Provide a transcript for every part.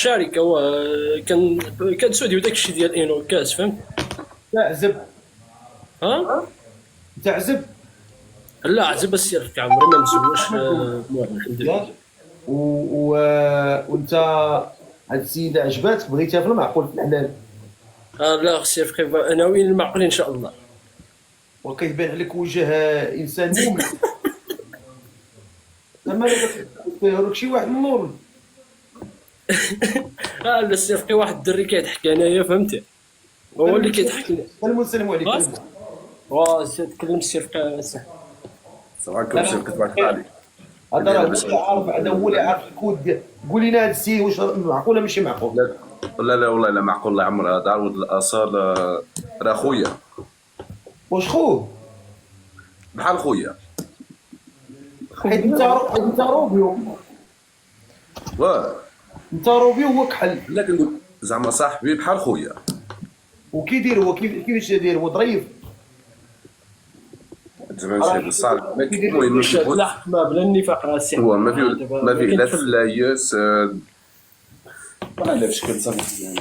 الشركه هو كان سعودي وداك الشيء ديال انو كاس فهمت. تعزب ها تعزب لا عزب السير في عمري ما مسوش المهم الحمد لله. ياك و... و... وانت هاد السيده عجباتك بغيتيها في المعقول في الحلال لا السير في ناويين المعقولين ان شاء الله. وكيبان عليك وجه انسان مؤمن اما راك شي واحد من اللور لا السير في واحد الدري كيضحك انايا فهمتي هو اللي كيضحك لي. السلام عليكم تكلم السير في السلام عليكم شركة معك علي. هذا راه هو اللي عارف هذا هو اللي عارف الكود ديال قول لنا هذا السيد واش معقول ولا ماشي معقول. لا والله لا معقول الله يعمر هذا عاود الاصال راه خويا واش خوه بحال خويا حيت انت روبيو واه انت روبيو هو كحل لا كنقول زعما صاحبي بحال خويا. وكيدير هو كيفاش يدير هو ظريف زعما شي بصالح المهم لا ما بلا النفاق السير هو ما فيه لا فلايس لا بشكل صافي.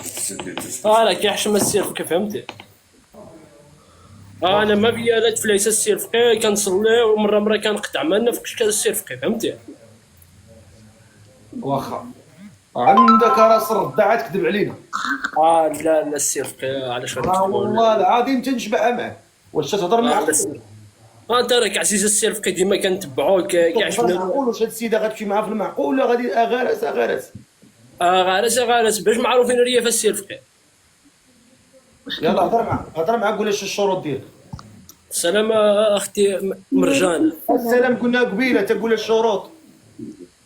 لا كيحشم السير كيف فهمتي. انا ما بيا لا تفليس السير فقيه كنصلي ومره كنقطع ما نفقش السير فقيه فهمتي. واخا عندك راس الردعه تكذب علينا. لا السير فقيه علاش والله العظيم تنشبع معاه واش تهضر معاه. انت راك عزيز السير فقيه ديما كنتبعوك كيعجبنا. نقول واش هاد السيده غتمشي معاه في المعقول ولا غادي غارس غارس باش معروفين ريا السير فقيه. يلا هضر معاه قول اش الشروط ديالك. السلام اختي مرجان. السلام قلنا قبيله تقول الشروط.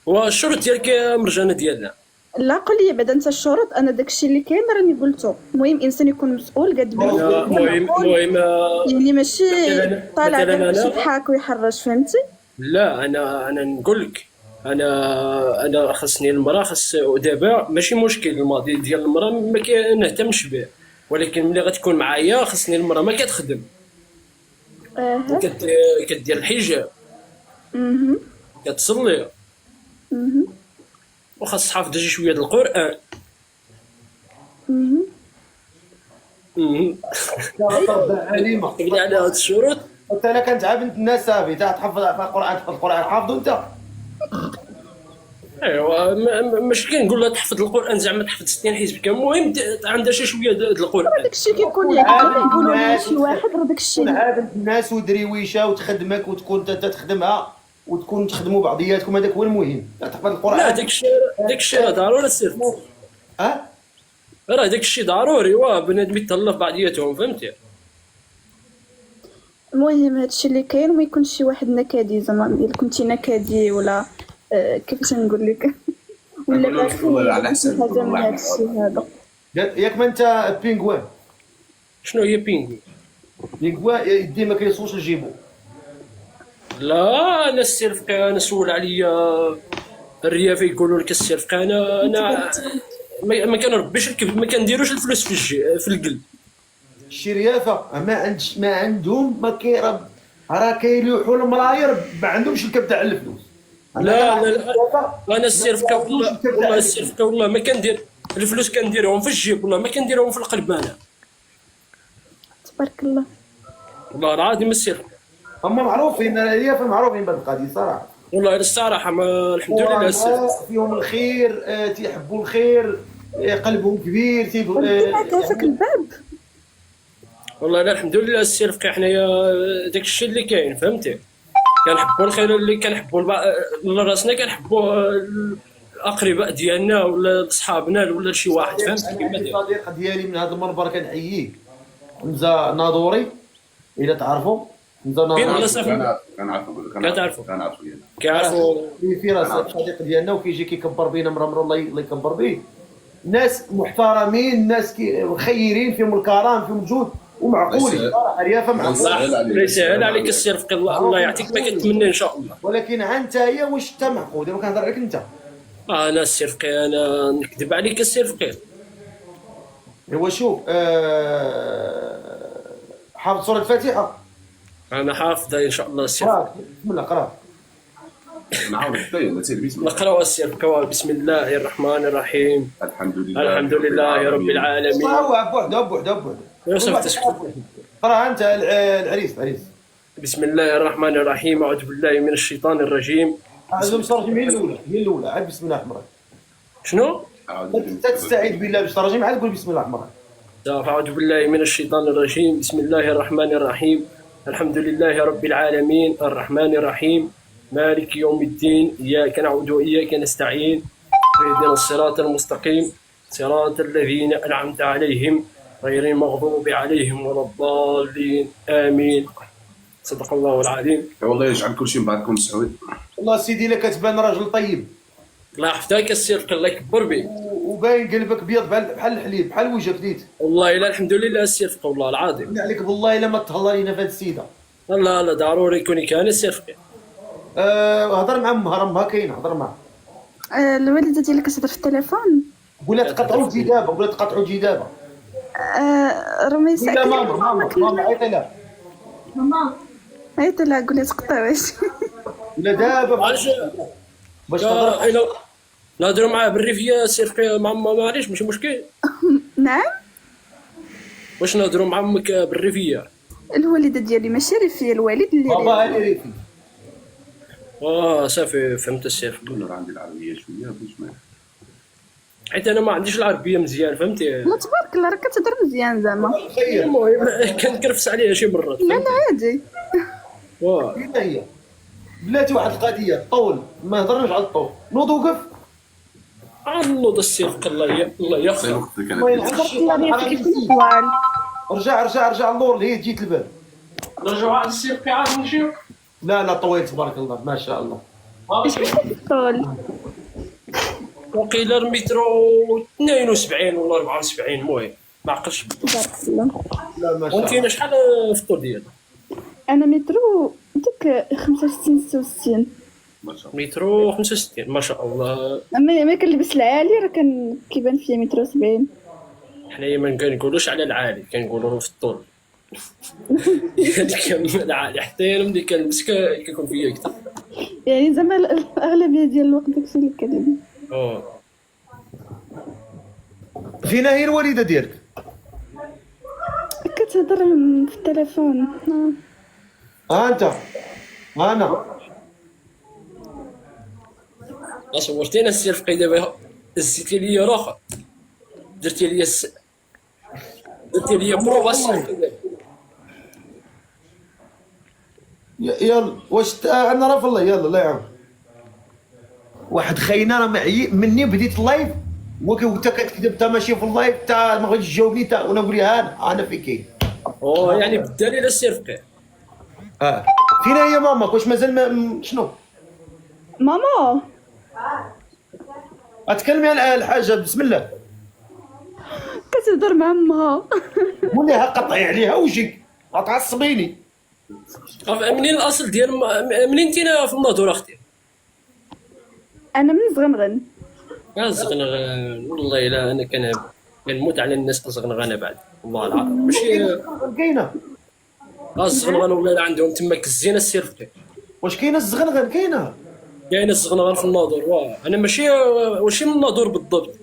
والشروط ديالك مرجانه ديالنا. لا قول لي بعدا انت الشروط انا داكشي اللي كاين راني قلته. المهم انسان يكون مسؤول قاد المهم يعني ماشي طالع داك يضحك ويحرش فهمتي. لا انا نقول لك انا خاصني المراه دابا ماشي مشكل الماضي ديال المراه ما كنهتمش به ولكن ملي غتكون معايا خاصني المراه ما كتخدم كدير الحجاب كتصلي وخاص حافظ شي شويه د القران. عليمه على هاد الشروط انت انا كنت بنت الناس صافي تحفظ القران حافظه انت. ايوا ماشي كنقول لها تحفظ القران زعما تحفظ 60 حزب كامل المهم عندها شي شويه د القران. داكشي كيكون يعني كيقولوا لي شي واحد راه داكشي عاد الناس ودريويشه وتخدمك وتكون انت تخدمها وتكون تخدموا بعضياتكم هذاك هو المهم تحفظ القران. لا داكشي راه ضروري السير راه داكشي ضروري بنادم يتهلا في بعضياتهم فهمتي. المهم هادشي اللي كاين وما يكونش شي واحد نكدي زعما الا كنتي نكدي ولا كيفاش نقول لك ولا على حسب هذا من هادشي هذا ياك ما انت بينغوان. شنو هي بينغوين يدي ما كيوصلوش لجيبو. لا انا السير فقيه انا سول عليا الريافه يقولوا لك السير فقيه انا ما كنربيش الكبد ما كنديروش الفلوس في القلب. شي ريافه ما عندهم ما كيرب راه كيلوحوا المراير ما عندهمش الكبده على الفلوس. لا انا السير فقيه والله السير فقيه والله ما كندير الفلوس كنديرهم في الجيب والله ما كنديرهم في القلب انا تبارك الله. والله العظيم السير هما معروفين الريافه معروفين بهذه القضيه صراحه. والله الصراحه الحمد لله السير فيهم الخير تيحبوا الخير قلبهم كبير كيفك الباب. والله لا الحمد لله السير فقيه حنايا داك الشيء اللي كاين فهمتي كنحبوا الخير اللي كنحبوا لراسنا كنحبوا الاقرباء ديالنا ولا صحابنا ولا شي واحد فهمتي كيما داير. الصديق ديالي من هذا المنبر كنحييه حمزه ناظوري الا تعرفوا حمزه ناظوري كنعرفوا في راس الصديق ديالنا وكيجي كيكبر بينا مرة الله يكبر به. ناس محترمين ناس خيرين فيهم الكرم فيهم الجود ومعقولين صراحه ريافه معقوله. الله يسهل عليك السير فقيه الله يعطيك ما كتمنى ان شاء الله. ولكن انت هي واش انت معقول دابا كنهضر عليك انت. انا السير فقيه انا نكذب عليك السير فقيه. هو شوف حافظ سوره الفاتحه. انا حافظه ان شاء الله السير. بسم الله قرا. نعاود حتى يلا سير بسم الله. نقراو السير القوى. بسم الله الرحمن الرحيم. الحمد لله الحمد لله رب العالمين. هو بوحده يوسف تسكت. قراها انت العريس. بسم الله الرحمن الرحيم. أعوذ بالله من الشيطان الرجيم. لازم ترجم هي الاولى عاد بسم الله الرحمن الرحيم. شنو؟ تستعيد بالله باش ترجم عاد تقول بسم الله الرحمن الرحيم. أعوذ بالله من الشيطان الرجيم. بسم الله الرحمن الرحيم. الحمد لله رب العالمين الرحمن الرحيم مالك يوم الدين إياك نعبد وإياك نستعين اهدنا الصراط المستقيم صراط الذين أنعمت عليهم غير المغضوب عليهم ولا الضالين آمين. صدق الله العظيم. والله يجعل كل شيء من بعدكم سعود. والله سيدي لك تبان راجل طيب. الله يحفظك السير الله يكبر بك. وباين قلبك بيض بحال الحليب بحال وجهك ديت. والله لا الحمد لله السير والله العظيم. عليك بالله الا ما تهلا لينا في هذه السيده. لا ضروري يكون كان السير. هضر مع امها كاين هضر معها. الوالده ديالك كتهضر في التليفون. ولا تقطعوا جدابه. رميسه. لا ماما عيطي لها. عيط لها قولي تقطعواش. ولا دابا باش تهضر. نهضروا معاه بالريفيه سير مع معليش ماشي مشكل. نعم. واش نهضروا مع امك بالريفيه؟ الوالده ديالي ماشي ريفيه، الوالد اللي بابا اللي ريفي. صافي فهمت السير. راه عندي العربيه شويه باش ما حيت انا ما عنديش العربيه مزيان فهمتي. لا تبارك الله راك كتهضر مزيان زعما. خير المهم كنكرفس عليها شي مرات. لا عادي. فين هي بلاتي واحد القضيه طول ما هضرناش على الطول نوض وقف. نوض السير الله يخسر. وقتك ما انا ينعكسش كيف طوال. رجع اللور اللي هي جيت البال. نرجعوا على السير عاد نمشيو. لا طويل تبارك الله ما شاء الله. اش طول؟ وقيلا المترو 72 ولا 74 المهم ما عقلتش. تبارك الله. لا ما شاء وانت الله. شحال في الطول ديالك؟ انا مترو ديك 65 66. ما شاء الله. مترو 65 ما شاء الله. ما كنلبس العالي راه كان كيبان فيا مترو 70. حنايا ما كنقولوش على العالي كنقولوا في الطول. يعني كان العالي حتى انا ملي كنلبس كيكون فيا اكثر. يعني زعما الاغلبيه ديال الوقت داكشي اللي كندير. فينا هي الوالده ديالك؟ كتهضر في التليفون. انت انا صورتينا السير في دابا هزيتي ليا الاخر درتي ليا بروفا. يلا واش عندنا راه في الله يلا الله يعاون. واحد خاينه راه مني بديت اللايف وانت كتكذب انت ماشي في اللايف انت ما غاديش تجاوبني انت وانا نقول لها انا في كاين. يعني بالدليل السير فقيه. فينا هي ماماك واش مازال شنو؟ ماما اتكلمي على الحاجه بسم الله. كتهضر مع امها. قوليها قطعي عليها وجهك غتعصبيني. منين الاصل ديال منين انت في الناظور اختي؟ انا من زغنغن. زغنغان والله الا انا كنموت على الناس الزغنغانه بعد والله العظيم ماشي كاينه. الزغنغان ولا عندهم تماك الزينه السير فقيه. واش كاينه الزغنغان كاينه؟ كاين الزغنغان في الناظور. انا ماشي من الناظور بالضبط.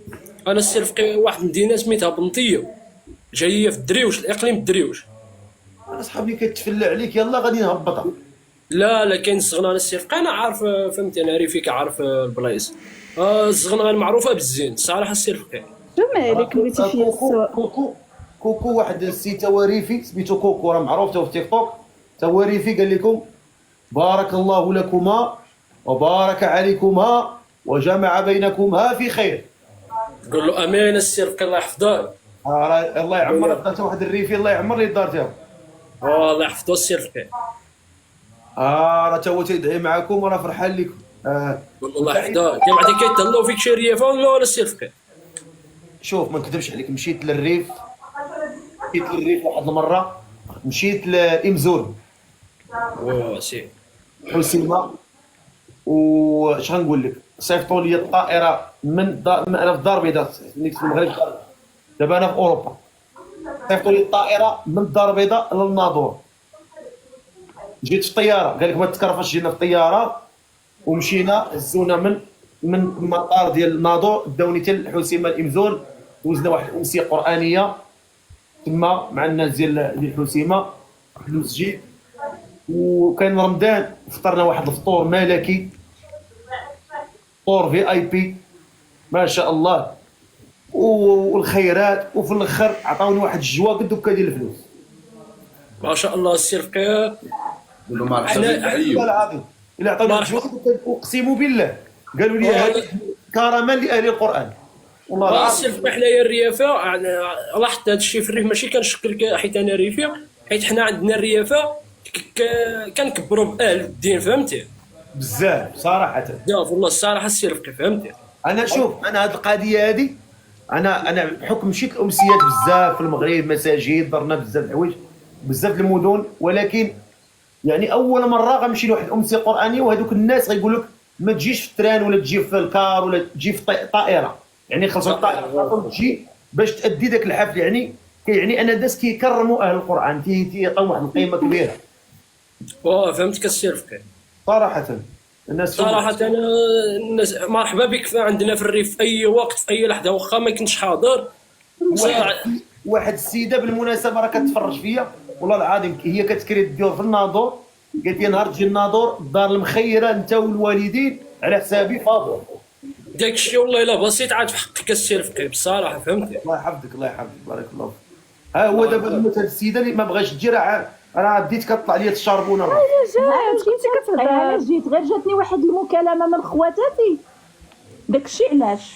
انا السير فقيه واحد المدينه سميتها بنطيه جايه في الدريوش الاقليم الدريوش. انا صحابي كتفلى عليك يلا غادي نهبطها. لا كاين الزغنغان السير فقيه انا عارف فهمتي انا ريفي كعارف البلايص. الزغنغان معروفه بالزين الصراحه السير فقيه. شو مالك بغيتي فيا السوق؟ كوكو واحد السي تواريفي سميتو كوكو راه معروف تو في تيك توك تواريفي قال لكم بارك الله لكما وبارك عليكما وجمع بينكما في خير. قول له امين السير فقيه الله يحفظك. الله يعمر دارت واحد الريفي الله يعمر لي الدار تاعو. الله يحفظو السير فقيه. راه تا هو تيدعي معاكم وراه فرحان لكم. قول له الله يحفظك كيما عاد كيتهلاو فيك شي ريافه ولا السير فقيه. شوف ما نكذبش عليك مشيت للريف واحد المره مشيت لإمزول سي حسيمه واش غنقول لك صيفطوا لي الطائره انا في الدار البيضاء نيت في المغرب دابا انا في اوروبا صيفطوا لي الطائره من الدار البيضاء للناظور. جيت في الطياره قال لك ما تكرفش جينا في الطياره ومشينا هزونا من المطار ديال الناظور داوني حتى الحسيمه الامزون، دوزنا واحد الامسيه قرانيه تما مع الناس ديال الحسيمه في المسجد. وكان رمضان فطرنا واحد الفطور ملكي، فطور في اي بي ما شاء الله، والخيرات، وفي الاخر عطاوني واحد الجواك الدكه ديال الفلوس. ما شاء الله السي رفقي. قول له ما إحنا- والله العظيم الا عطاوني الله الجواك اقسم بالله قالوا لي هذه كرما لاهل القران. والله السي العظيم رفقي حنايا الريافه لاحظت هذا الشيء في الريف، ماشي كنشكر حيت انا ريفي، حيت حنا عندنا الريافه كنكبروا باهل الدين، فهمتي؟ بزاف صراحه. بزاف والله الصراحه السي رفقي، فهمتي؟ انا شوف، انا هذه القضيه هذه انا بحكم مشيت الامسيات بزاف في المغرب، مساجد، درنا بزاف الحوايج بزاف المدن، ولكن يعني اول مره غنمشي لواحد الامسيه قرانيه وهذوك الناس غيقول لك ما تجيش في التران ولا تجي في الكار ولا تجي في طائره، يعني خاصك الطائره تجي باش تادي ذاك الحفل. يعني يعني انا الناس كيكرموا اهل القران، تيعطيهم واحد القيمه كبيره فهمتك السي رفقي. صراحه. الناس صراحة أنا الناس مرحبا بك عندنا في الريف في أي وقت في أي لحظة، واخا ما كنتش حاضر. واحد السيده بالمناسبه راه كتفرج فيا والله العظيم، هي كتكري الديور في الناظور، قالت لي نهار تجي الناظور الدار المخيره انت والوالدين على حسابي فابور. داك الشيء والله الا بسيط عاد في حقك السي رفقي بصراحة، فهمتي؟ الله يحفظك الله يحفظك بارك الله فيك. ها هو دابا الموت هاد السيده اللي ما بغاش تجي، راه بديت كطلع لي الشربونه. كنتي كتهضري علاش جيت؟ غير جاتني واحد المكالمه من خواتاتي، داكشي علاش.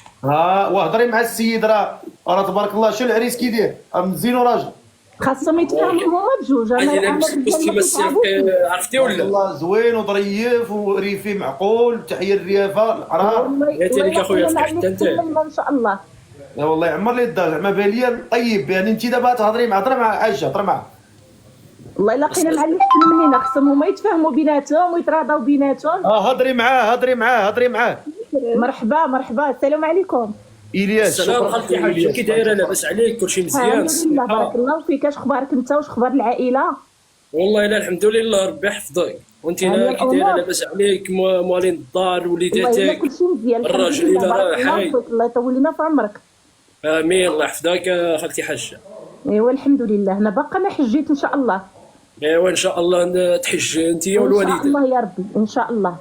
وهضري مع السيد، راه تبارك الله شو العريس كيدير، مزيان وراجل. خاصهم يتفاهموا هما بجوج. انا بستي ما السي رفقي، عرفتي ولا؟ والله زوين وظريف وريفي معقول. تحيه الريافه العرار. قلت لك اخويا فتح حتى انت. ما شاء الله. يا والله يعمر لي الدار، زعما بالي طيب. يعني انت دابا تهضري مع عائشه، هضر معها. والله الا لقينا مع اللي احسن مننا، خصهم هما يتفاهموا بيناتهم ويتراضوا بيناتهم. هضري معاه. مرحبا السلام عليكم. الياس السلام خالتي حاجه، كي دايره؟ لاباس عليك؟ كلشي مزيان؟ الحمد لله بارك الله فيك. اش اخبارك انت واش اخبار العائله؟ والله الا الحمد لله ربي يحفظك. وانت كي دايره؟ لاباس عليك؟ موالين الدار، والله الا وليداتك، كلشي مزيان. الراجل الى راه حي. الله يطول لنا في عمرك. امين الله يحفظك خالتي حاجه. ايوا الحمد لله. انا باقا ما حجيت ان شاء الله. ايوا ان شاء الله تحج انت ان شاء والوالده الله يا ربي ان شاء الله.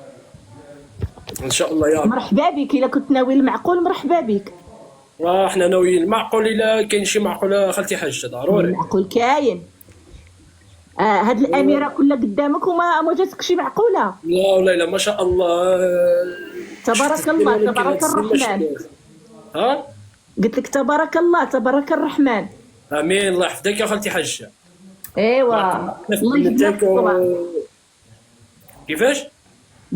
ان شاء الله يا رب. مرحبا بك. الا كنت ناوي المعقول مرحبا بك. حنا ناويين المعقول، الا كاين شي معقول خالتي حاجه ضروري. المعقول كاين. هاد الاميره كلها قدامك وما جاتك شي معقوله؟ لا والله الا ما شاء الله. تبارك الله تبارك الرحمن. قلت لك تبارك الله تبارك الرحمن. امين الله يحفظك يا خالتي حاجه. ايوا الله يجبنا في الصواب. كيفاش؟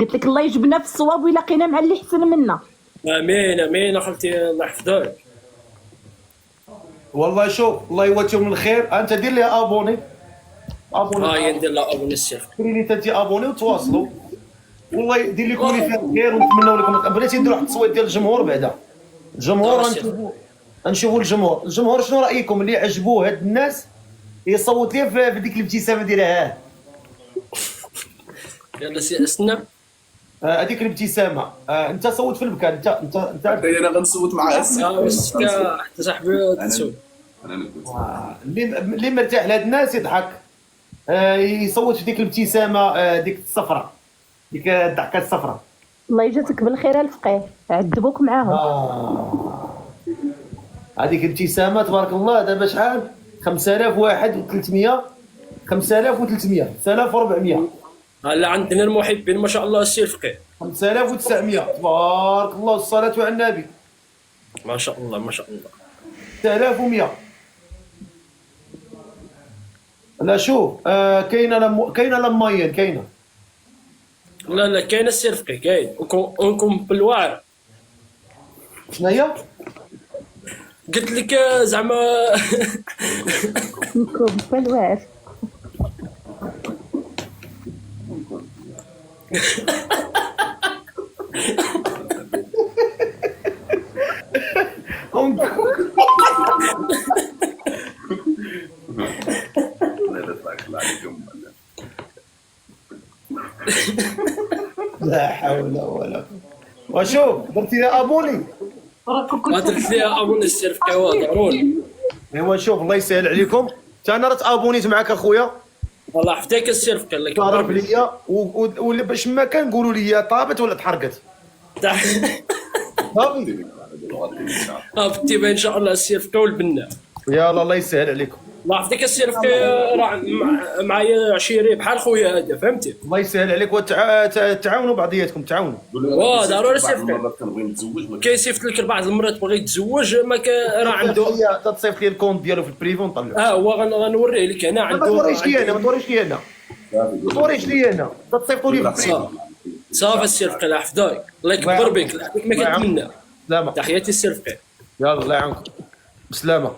قلت لك الله يجبنا في الصواب ويلاقينا مع اللي احسن منا. امين اخوتي الله يحفظك. والله شوف الله يواتيهم من الخير. انت دير لي ابوني ندير لها ابوني السير. ديري لي انت ابوني وتواصلوا. والله يدير لكم فيها الخير ونتمنوا لكم. بغيتي ندير واحد التصويت ديال الجمهور بعدا. الجمهور نشوفوا الجمهور شنو رايكم؟ اللي عجبوه هاد الناس يصوت لي في ديك الابتسامه ديالها. يلا استنى. هذيك الابتسامه. انت صوت في المكان. انت انا غنصوت مع حتى صاحبي تنسوي. اللي مرتاح لهاد الناس يضحك، يصوت في ديك الابتسامه، ديك الصفراء، ديك الضحكه الصفراء. الله يجازيك بالخير الفقيه. عذبوك معاهم. هذيك الابتسامه تبارك الله. دابا شحال؟ 5300 5400. هلا عندنا المحبين ما شاء الله السي الفقيه 5900. تبارك الله والصلاه على النبي. ما شاء الله ما شاء الله. 6100. لا شوف، كاينه لماين كاينه. لا كاين السي الفقيه كاين. ونكم بالواعر. شنو هي؟ قلت لك زعما نكون بالواعر. لا حول ولا قوة. وشوف درتي لها ابوني. ما درت ليها ابون السير فقيه ضروري. ايوا شوف الله يسهل عليكم، حتى انا راه ابونيت معك اخويا. والله حفتيك السير فقيه الله تعرف يكبر بك. ليا ولا باش ما كنقولوا لي طابت ولا تحرقت. صافي بالتبع ان شاء الله السير فقيه والبناء. يلا الله يسهل عليكم. الله يحفظك السير فقيه راه معايا عشيري بحال خويا هذا فهمتي. الله يسهل عليك وتعاونوا بعضياتكم تعاونوا. ضروري سير فقيه. مرات كنبغي نتزوج كيصيفط لك بعض المرات بغى يتزوج ما راه عنده تصيفط لي الكونت ديالو في البريفي ونطلع. هو غنوريه لك هنا عنده. ما توريش لي انا، ما توريش لي انا، ما توريش لي انا، تصيفطوا لي في البريفي. صافي السير فقيه الله يحفظك الله يكبر بك الله يعطيك ما كتمنى. سلامة. تحياتي السير فقيه. يلا الله يعاونكم بسلامة.